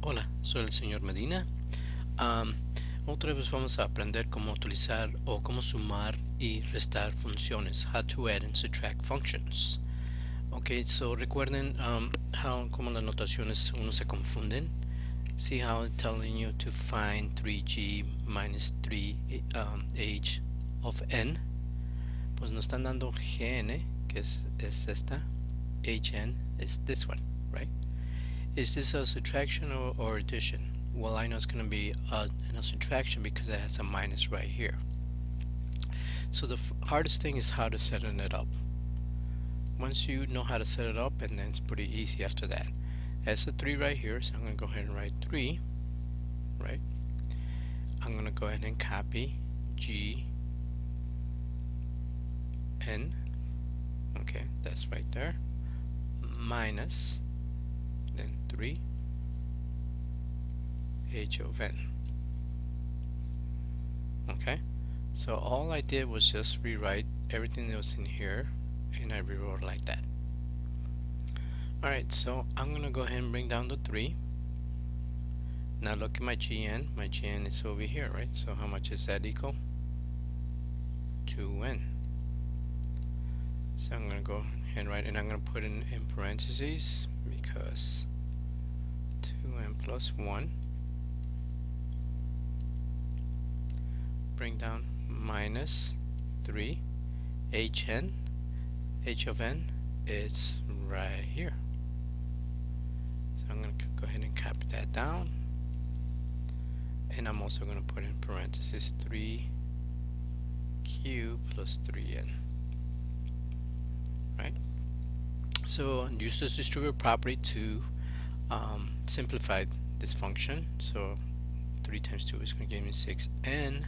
Hola, soy el señor Medina. Am, Otra vez vamos a aprender cómo utilizar o cómo sumar y restar funciones. How to add and subtract functions. Okay, so recuerden como las notaciones uno se confunden. See how it's telling you to find 3g minus 3h of n. Pues nos están dando gn, que es esta. hn is this one, right? Is this a subtraction or addition? Well, I know it's going to be a subtraction because it has a minus right here. So the hardest thing is how to set it up. Once you know how to set it up, and then it's pretty easy after that. There's a 3 right here, so I'm going to go ahead and write 3, right? I'm going to go ahead and copy G, N, okay, that's right there, minus, then 3, H of N. Okay, so all I did was just rewrite everything that was in here, and I rewrote like that. Alright, so I'm gonna go ahead and bring down the 3. Now look at my GN. My GN is over here, right? So how much is that equal? 2n. So I'm gonna go ahead and write, and I'm gonna put in parentheses because 2n plus 1. Bring down minus 3 hn. H of n is right here. So I'm going to go ahead and copy that down, and I'm also going to put in parentheses 3 q plus 3n, right? So use this distributive property to simplify this function. So 3 times 2 is going to give me 6n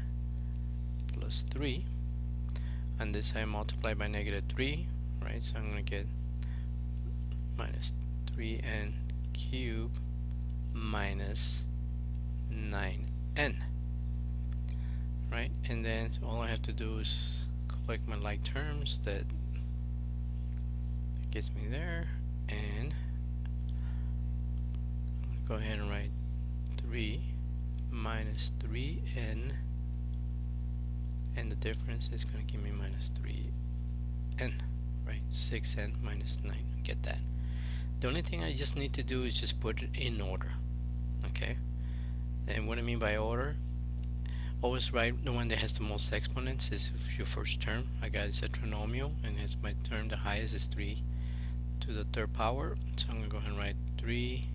plus 3, and this I multiply by negative 3, right? So I'm going to get minus 3n cubed minus 9n, right? And then all I have to do is collect my like terms that gets me there, and I'm going to go ahead and write 3 minus 3n, and the difference is going to give me minus 3n, right? 6n minus 9, get that. The only thing I just need to do is just put it in order, okay? And what I mean by order, always write the one that has the most exponents is your first term. I got it's a trinomial, and as my term, the highest is 3 to the third power. So I'm going to go ahead and write 3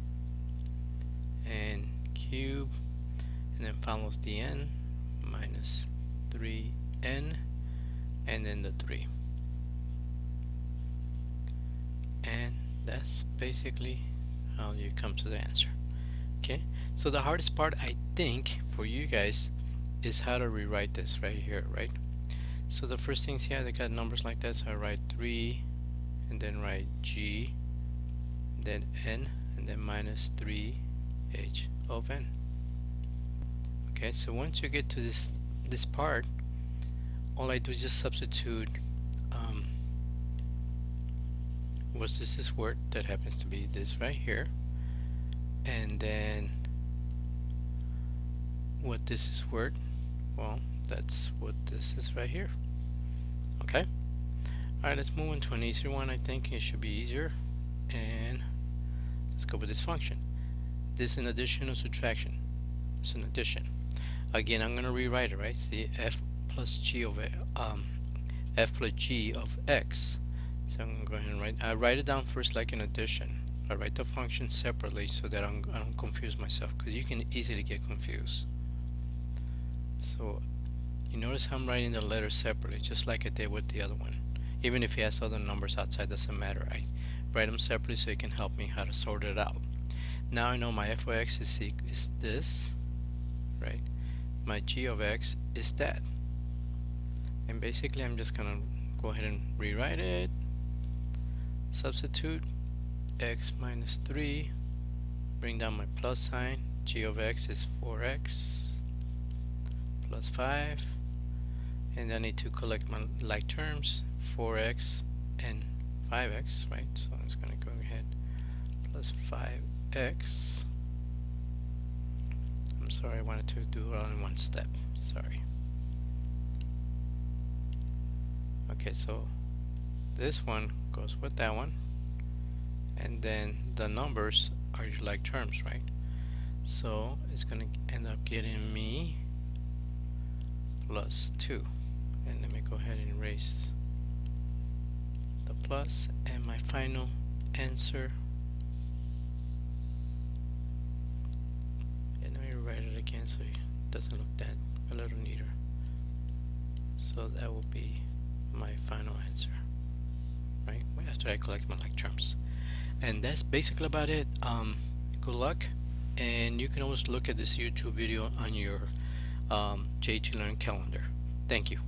n cube, and then follows the n minus 3n, and then the 3. And that's basically how you come to the answer. Okay, so the hardest part, I think, for you guys is how to rewrite this right here, right? So the first things here, they got numbers like that, so I write 3 and then write g, then n, and then minus 3 h of n. Okay, so once you get to this part, all I do is just substitute what's this word that happens to be this right here, and then what this is word, well, that's what this is right here. Okay, alright, let's move on to an easier one. I think it should be easier, and let's go with this function. This is an addition or subtraction. It's an addition. Again, I'm going to rewrite it, right? See, f plus g of x. So I'm going to go ahead and write it down first like an addition. I write the function separately so that I don't confuse myself, because you can easily get confused. So you notice how I'm writing the letters separately, just like I did with the other one. Even if he has other numbers outside, doesn't matter. I write them separately so it can help me how to sort it out. Now I know my f of x is this, right? My g of x is that. And basically I'm just gonna go ahead and rewrite it. Substitute x minus 3, bring down my plus sign, g of x is 4x plus 5, and I need to collect my like terms, 4x and 5x, right? So I'm just going to go ahead, plus 5x Sorry, I wanted to do it all in one step. Sorry. Okay, so this one goes with that one, and then the numbers are your like terms, right? So it's gonna end up getting me plus 2. And let me go ahead and erase the plus, and my final answer, and let me write it again so it doesn't look that a little neater. So that will be my final answer, right, after I collect my like terms. And that's basically about it. Good luck, and you can always look at this YouTube video on your JT Learn calendar. Thank you.